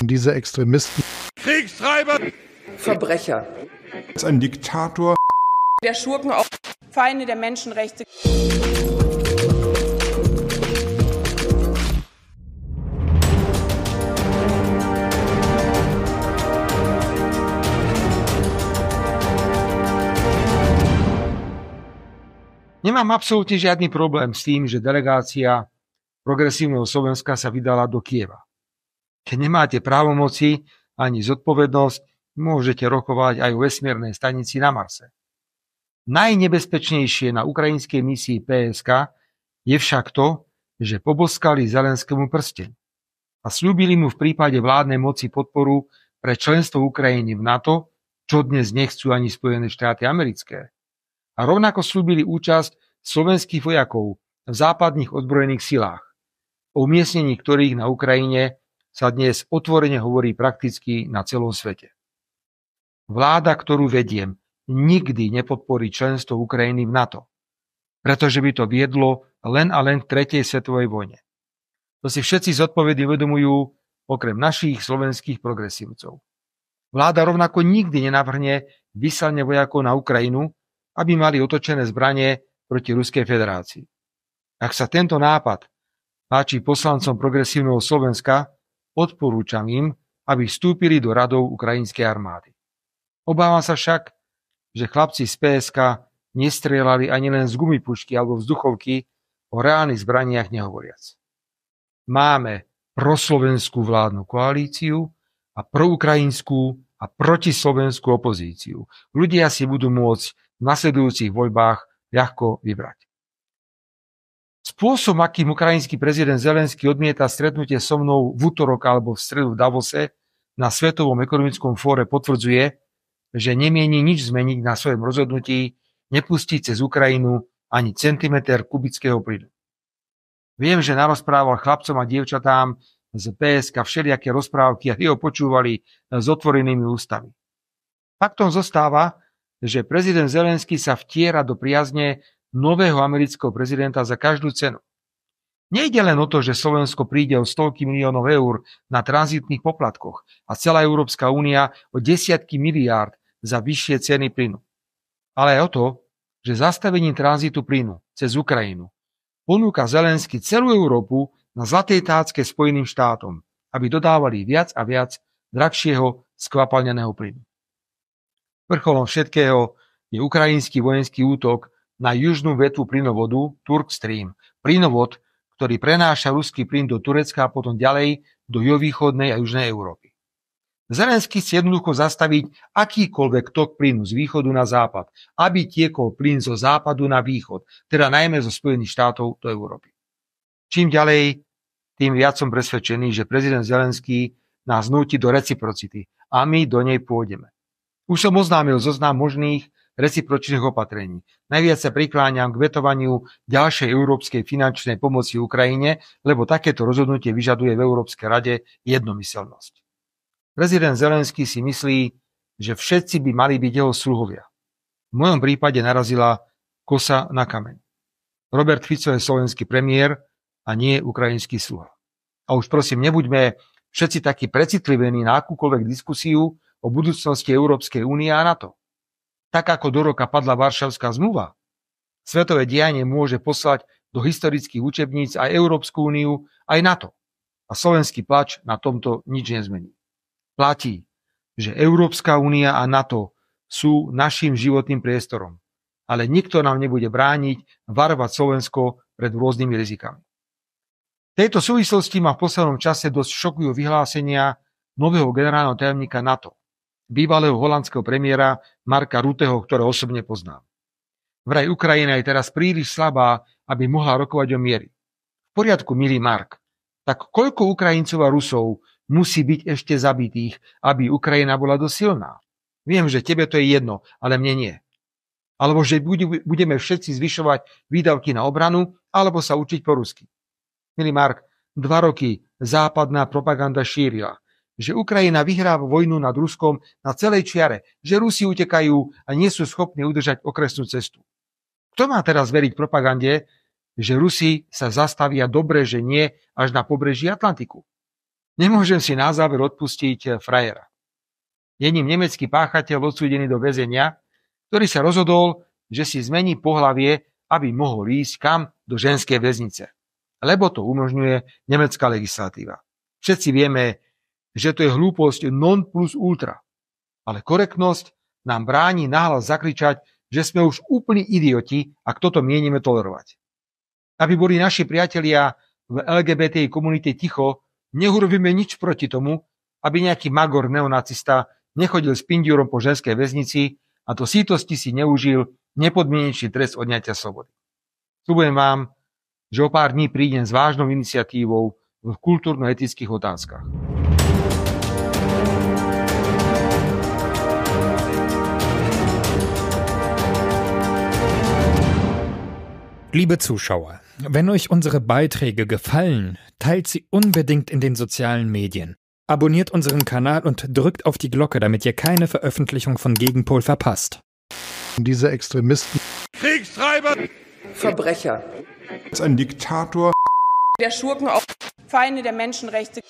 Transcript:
Diese Extremisten. Kriegstreiber. Verbrecher. Ein Diktator. Der Schurken auch Feinde der Menschenrechte. Nemám absolútne žiadny problém s tým, že delegácia Progresívneho Slovenska sa vydala do Kieva. Keď nemáte právomoci ani zodpovednosť, môžete rokovať aj o vesmírnej stanici na Marse. Najnebezpečnejšie na ukrajinskej misii PSK je však to, že poboskali Zelenskému prsteň a sľúbili mu v prípade vládnej moci podporu pre členstvo Ukrajiny v NATO, čo dnes nechcú ani Spojené štáty americké. A rovnako sľúbili účasť slovenských vojakov v západných ozbrojených silách, o umiestnení ktorých na Ukrajine sa dnes otvorene hovorí prakticky na celom svete. Vláda, ktorú vediem, nikdy nepodporí členstvo Ukrajiny v NATO, pretože by to viedlo len a len k tretej svetovej vojne. To si všetci zodpovedne uvedomujú, okrem našich slovenských progresívcov. Vláda rovnako nikdy nenavrhne vyslanie vojakov na Ukrajinu, aby mali otočené zbranie proti Ruskej federácii. Ak sa tento nápad páči poslancom Progresívneho Slovenska, odporúčam im, aby vstúpili do radov ukrajinskej armády. Obávam sa však, že chlapci z PSK nestrieľali ani len z gumipušky alebo vzduchovky, o reálnych zbraniach nehovoriac. Máme proslovenskú vládnu koalíciu a proukrajinskú a protislovenskú opozíciu. Ľudia si budú môcť v nasledujúcich voľbách ľahko vybrať. Spôsob, akým ukrajinský prezident Zelenský odmieta stretnutie so mnou v utorok alebo v stredu v Davose na Svetovom ekonomickom fóre, potvrdzuje, že nemieni nič zmeniť na svojom rozhodnutí nepustiť cez Ukrajinu ani centimeter kubického plynu. Viem, že narozprával chlapcom a dievčatám z PSK všelijaké rozprávky a ho počúvali s otvorenými ústami. Faktom zostáva, že prezident Zelenský sa vtiera do priazne nového amerického prezidenta za každú cenu. Nejde len o to, že Slovensko príde o stovky miliónov eur na tranzitných poplatkoch a celá Európska únia o desiatky miliárd za vyššie ceny plynu. Ale aj o to, že zastavením tranzitu plynu cez Ukrajinu ponúka Zelenský celú Európu na zlatej tácke Spojeným štátom, aby dodávali viac a viac drahšieho skvapalneného plynu. Vrcholom všetkého je ukrajinský vojenský útok na južnú vetvu plynovodu Turk Stream, plynovod, ktorý prenáša ruský plyn do Turecka a potom ďalej do juhovýchodnej a južnej Európy. Zelenský chce jednoducho zastaviť akýkoľvek tok plynu z východu na západ, aby tiekol plyn zo západu na východ, teda najmä zo Spojených štátov do Európy. Čím ďalej, tým viac som presvedčený, že prezident Zelenský nás núti do reciprocity a my do nej pôjdeme. Už som oznámil zoznam možných recipročných opatrení. Najviac sa prikláňam k vetovaniu ďalšej európskej finančnej pomoci Ukrajine, lebo takéto rozhodnutie vyžaduje v Európskej rade jednomyseľnosť. Prezident Zelenský si myslí, že všetci by mali byť jeho sluhovia. V mojom prípade narazila kosa na kameň. Robert Fico je slovenský premiér a nie ukrajinský sluha. A už prosím, nebuďme všetci takí precitlivení na akúkoľvek diskusiu o budúcnosti Európskej únie a NATO. Tak ako do roka padla Varšavská zmluva, svetové dianie môže poslať do historických učebníc aj Európsku úniu, aj NATO. A slovenský plač na tomto nič nezmení. Platí, že Európska únia a NATO sú našim životným priestorom, ale nikto nám nebude brániť varovať Slovensko pred rôznymi rizikami. V tejto súvislosti ma v poslednom čase dosť šokujú vyhlásenia nového generálneho tajomníka NATO, bývalého holandského premiéra Marka Rutteho, ktorého osobne poznám. Vraj Ukrajina je teraz príliš slabá, aby mohla rokovať o miery. V poriadku, milý Mark, tak koľko Ukrajincov a Rusov musí byť ešte zabitých, aby Ukrajina bola dosť silná? Viem, že tebe to je jedno, ale mne nie. Alebo že budeme všetci zvyšovať výdavky na obranu, alebo sa učiť po rusky. Milý Mark, 2 roky západná propaganda šírila, že Ukrajina vyhráva vojnu nad Ruskom na celej čiare, že Rusi utekajú a nie sú schopní udržať okresnú cestu. Kto má teraz veriť propagande, že Rusi sa zastavia dobre, že nie až na pobreží Atlantiku? Nemôžem si na záver odpustiť frajera. Je ním nemecký páchateľ odsúdený do väzenia, ktorý sa rozhodol, že si zmení pohlavie, aby mohol ísť kam do ženskej väznice. Lebo to umožňuje nemecká legislatíva. Všetci vieme, že to je hlúposť non plus ultra. Ale korektnosť nám bráni nahlas zakričať, že sme už úplní idioti, ak toto mienime tolerovať. Aby boli naši priatelia v LGBTI komunite ticho, neurobíme nič proti tomu, aby nejaký magor neonacista nechodil s pindiurom po ženskej väznici a do sítosti si neužil nepodmienečný trest odňatia slobody. Sľubujem vám, že o pár dní prídem s vážnou iniciatívou v kultúrno-etických otázkach. Liebe Zuschauer, wenn euch unsere Beiträge gefallen, teilt sie unbedingt in den sozialen Medien. Abonniert unseren Kanal und drückt auf die Glocke, damit ihr keine Veröffentlichung von Gegenpol verpasst. Diese Extremisten, Kriegstreiber, Verbrecher, als ein Diktator, der Schurken, Feinde der Menschenrechte.